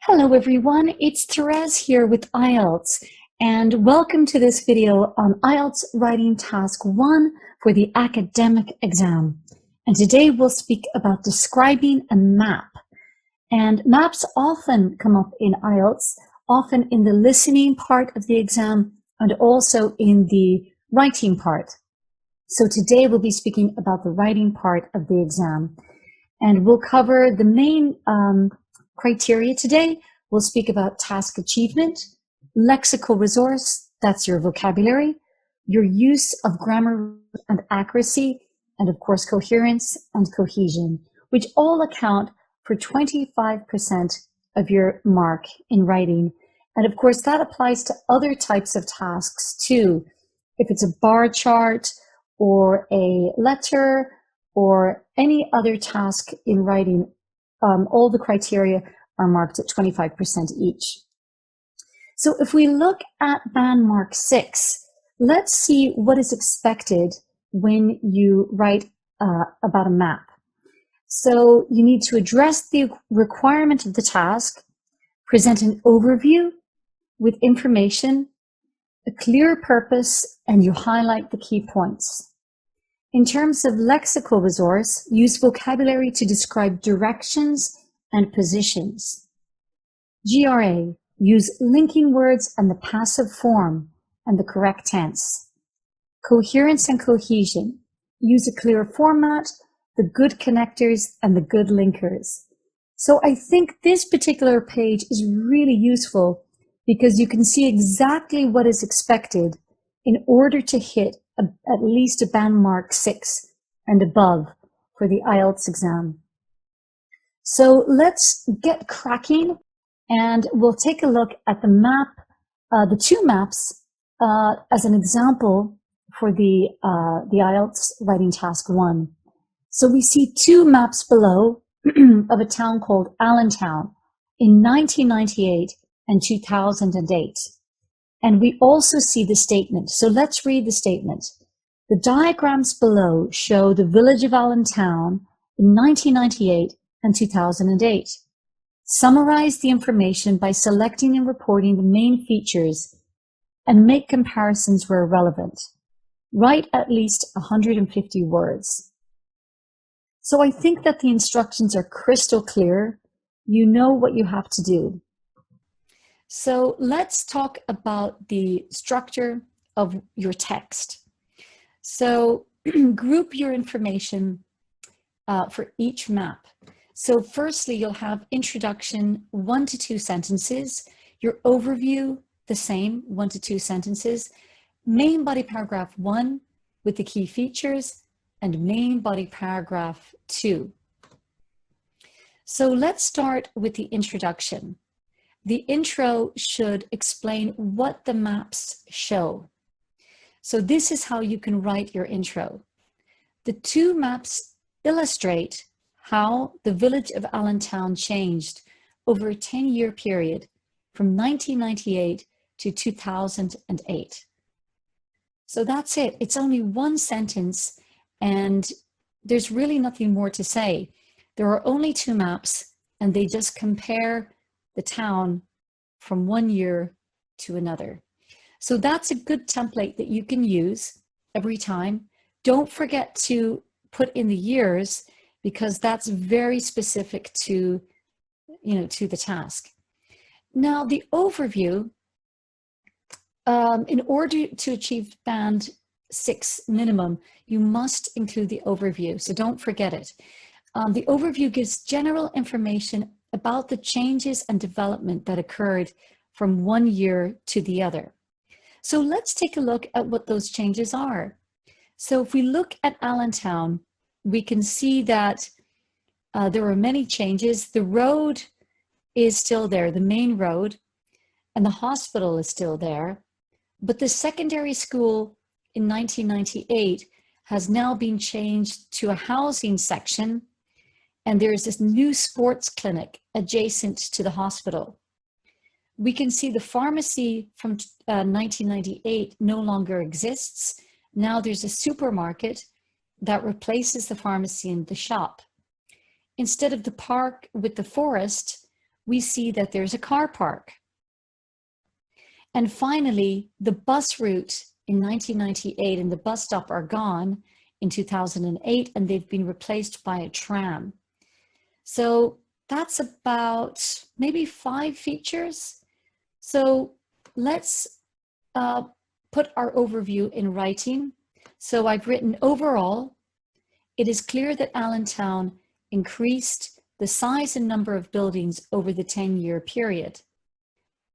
Hello everyone, it's Therese here with IELTS, and welcome to this video on IELTS Writing Task 1 for the academic exam. And today we'll speak about describing a map. And maps often come up in IELTS, often in the listening part of the exam and also in the writing part. So today we'll be speaking about the writing part of the exam. And we'll cover the main criteria today. We'll speak about task achievement, lexical resource, that's your vocabulary, your use of grammar and accuracy, and of course coherence and cohesion, which all account for 25% of your mark in writing. And of course that applies to other types of tasks too. If it's a bar chart or a letter or any other task in writing, all the criteria are marked at 25% each. So if we look at band mark 6, let's see what is expected when you write about a map. So you need to address the requirement of the task, present an overview with information, a clear purpose, and you highlight the key points. In terms of lexical resource, use vocabulary to describe directions and positions. GRA, use linking words and the passive form and the correct tense. Coherence and cohesion, use a clear format, the good connectors and the good linkers. So I think this particular page is really useful because you can see exactly what is expected in order to hit at least a band mark 6 and above for the IELTS exam. So let's get cracking and we'll take a look at the map, the two maps as an example for the IELTS Writing Task 1. So we see two maps below of a town called Allentown in 1998 and 2008. And we also see the statement. So let's read the statement. The diagrams below show the village of Allentown in 1998 and 2008. Summarize the information by selecting and reporting the main features and make comparisons where relevant. Write at least 150 words. So I think that the instructions are crystal clear. You know what you have to do. So let's talk about the structure of your text. So group your information for each map. So firstly, you'll have introduction, 1 to 2 sentences, your overview, the same, 1 to 2 sentences, main body paragraph 1 with the key features, and main body paragraph 2. So let's start with the introduction. The intro should explain what the maps show. So this is how you can write your intro. The two maps illustrate how the village of Allentown changed over a 10-year period from 1998 to 2008. So that's it. It's only one sentence and there's really nothing more to say. There are only two maps and they just compare the town from one year to another. So that's a good template that you can use every time. Don't forget to put in the years because that's very specific to, to the task. Now the overview, in order to achieve band 6 minimum, you must include the overview. So don't forget it. The overview gives general information about the changes and development that occurred from one year to the other. So let's take a look at what those changes are. So if we look at Allentown, we can see that there are many changes. The road is still there, the main road, and the hospital is still there. But the secondary school in 1998 has now been changed to a housing section, and there's this new sports clinic adjacent to the hospital. We can see the pharmacy from 1998 no longer exists. Now there's a supermarket that replaces the pharmacy and the shop. Instead of the park with the forest, we see that there's a car park. And finally, the bus route in 1998 and the bus stop are gone in 2008, and they've been replaced by a tram. So that's about maybe 5 features. So let's put our overview in writing. So I've written overall, it is clear that Allentown increased the size and number of buildings over the 10-year period.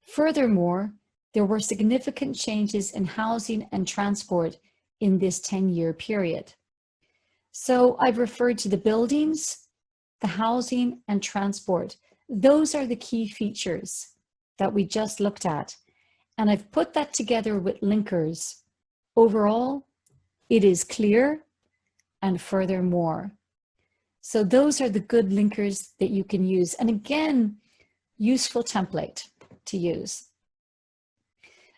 Furthermore, there were significant changes in housing and transport in this 10-year period. So I've referred to the buildings, the housing, and transport. Those are the key features that we just looked at. And I've put that together with linkers. Overall, it is clear, and furthermore. So those are the good linkers that you can use. And again, useful template to use.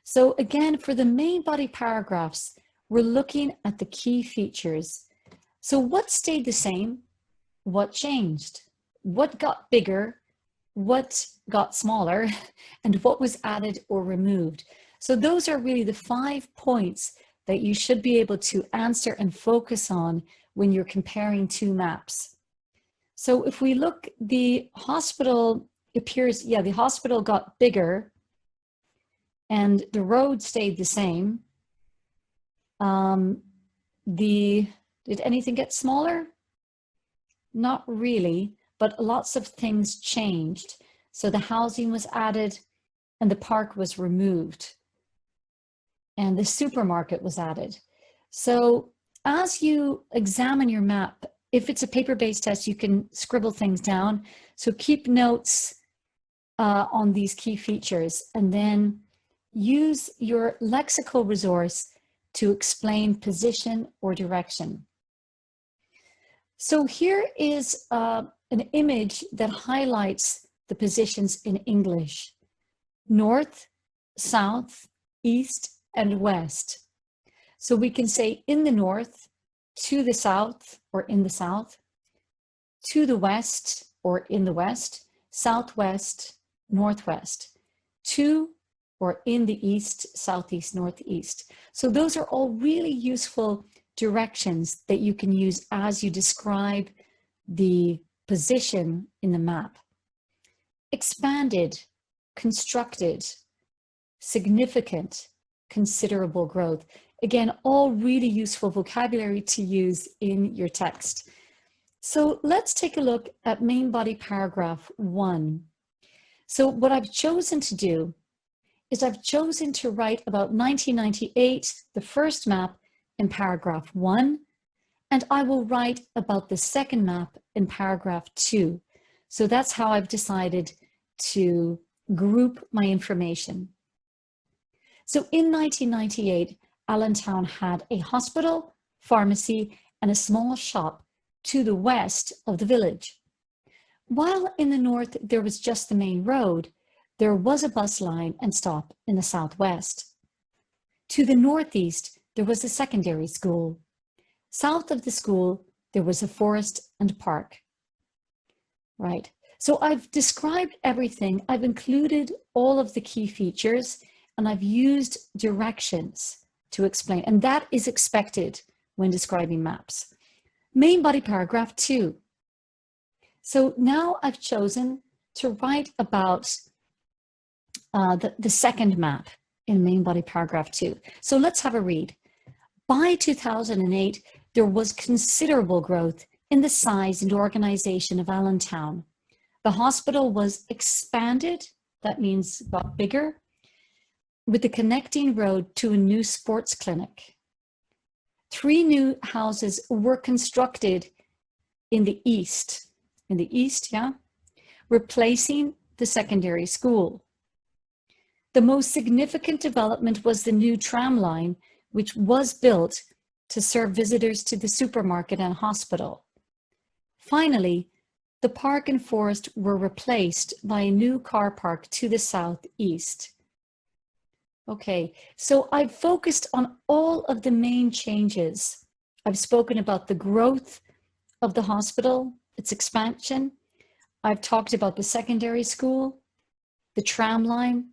So again, for the main body paragraphs, we're looking at the key features. So what stayed the same? What changed? What got bigger? What got smaller? And what was added or removed? So those are really the 5 points that you should be able to answer and focus on when you're comparing 2 maps. So if we look, the hospital appears, yeah, the hospital got bigger and the road stayed the same. Did anything get smaller? Not really, but lots of things changed. So the housing was added and the park was removed and the supermarket was added. So as you examine your map, if it's a paper-based test, you can scribble things down. So keep notes on these key features and then use your lexical resource to explain position or direction. So here is an image that highlights the positions in English: north, south, east, and west. So we can say in the north, to the south, or in the south, to the west, or in the west, southwest, northwest, to or in the east, southeast, northeast. So those are all really useful directions that you can use as you describe the position in the map. Expanded, constructed, significant, considerable growth. Again, all really useful vocabulary to use in your text. So let's take a look at main body paragraph 1. So what I've chosen to do is I've chosen to write about 1998, the first map, in paragraph 1, and I will write about the second map in paragraph 2. So that's how I've decided to group my information. So in 1998, Allentown had a hospital, pharmacy, and a small shop to the west of the village. While in the north there was just the main road, there was a bus line and stop in the southwest. To the northeast, there was a secondary school. South of the school, there was a forest and park. Right, so I've described everything. I've included all of the key features and I've used directions to explain, and that is expected when describing maps. Main body paragraph 2. So now I've chosen to write about the second map in main body paragraph 2. So let's have a read. By 2008, there was considerable growth in the size and organization of Allentown. The hospital was expanded, that means got bigger, with the connecting road to a new sports clinic. 3 new houses were constructed in the east, yeah, replacing the secondary school. The most significant development was the new tram line, which was built to serve visitors to the supermarket and hospital. Finally, the park and forest were replaced by a new car park to the southeast. Okay, so I've focused on all of the main changes. I've spoken about the growth of the hospital, its expansion. I've talked about the secondary school, the tram line,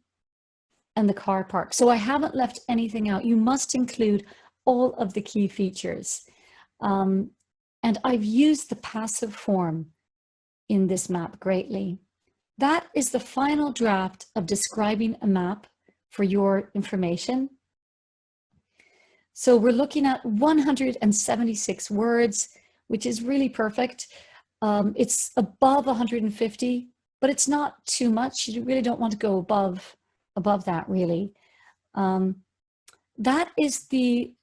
and the car park. So I haven't left anything out. You must include all of the key features. And I've used the passive form in this map greatly. That is the final draft of describing a map for your information. So we're looking at 176 words, which is really perfect. It's above 150, but it's not too much. You really don't want to go above that, really. That is the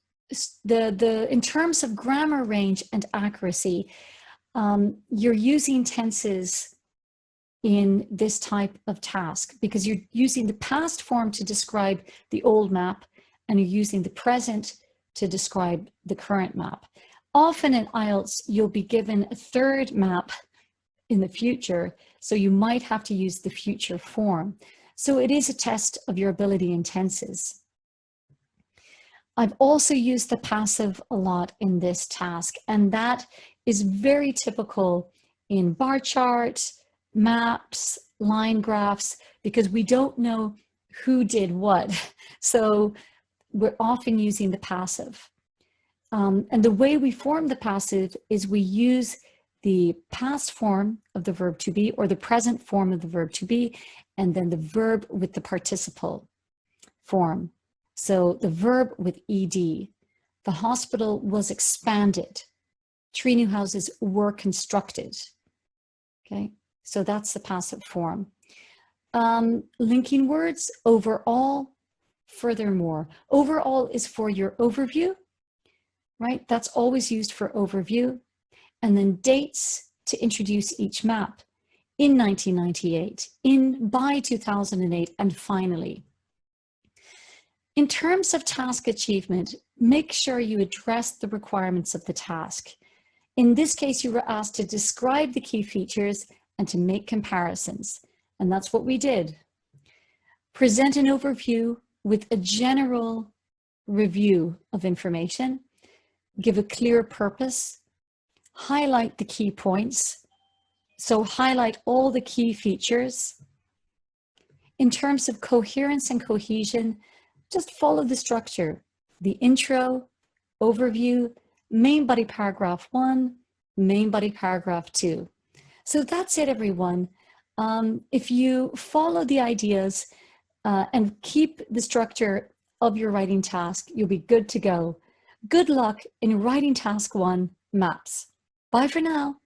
in terms of grammar range and accuracy, you're using tenses in this type of task because you're using the past form to describe the old map and you're using the present to describe the current map. Often in IELTS, you'll be given a third map in the future, so you might have to use the future form. So it is a test of your ability in tenses. I've also used the passive a lot in this task, and that is very typical in bar charts, maps, line graphs, because we don't know who did what. So we're often using the passive. And the way we form the passive is we use the past form of the verb to be or the present form of the verb to be, and then the verb with the participle form. So the verb with ed. The hospital was expanded. 3 new houses were constructed. Okay, so that's the passive form. Linking words, overall, furthermore. Overall is for your overview, right? That's always used for overview. And then dates to introduce each map. In 1998, by 2008, and finally. In terms of task achievement, make sure you address the requirements of the task. In this case, you were asked to describe the key features and to make comparisons. And that's what we did. Present an overview with a general review of information. Give a clear purpose. Highlight the key points. So highlight all the key features. In terms of coherence and cohesion, just follow the structure. The intro, overview, main body paragraph 1, main body paragraph 2. So that's it, everyone. If you follow the ideas and keep the structure of your writing task, you'll be good to go. Good luck in writing task 1, maps. Bye for now.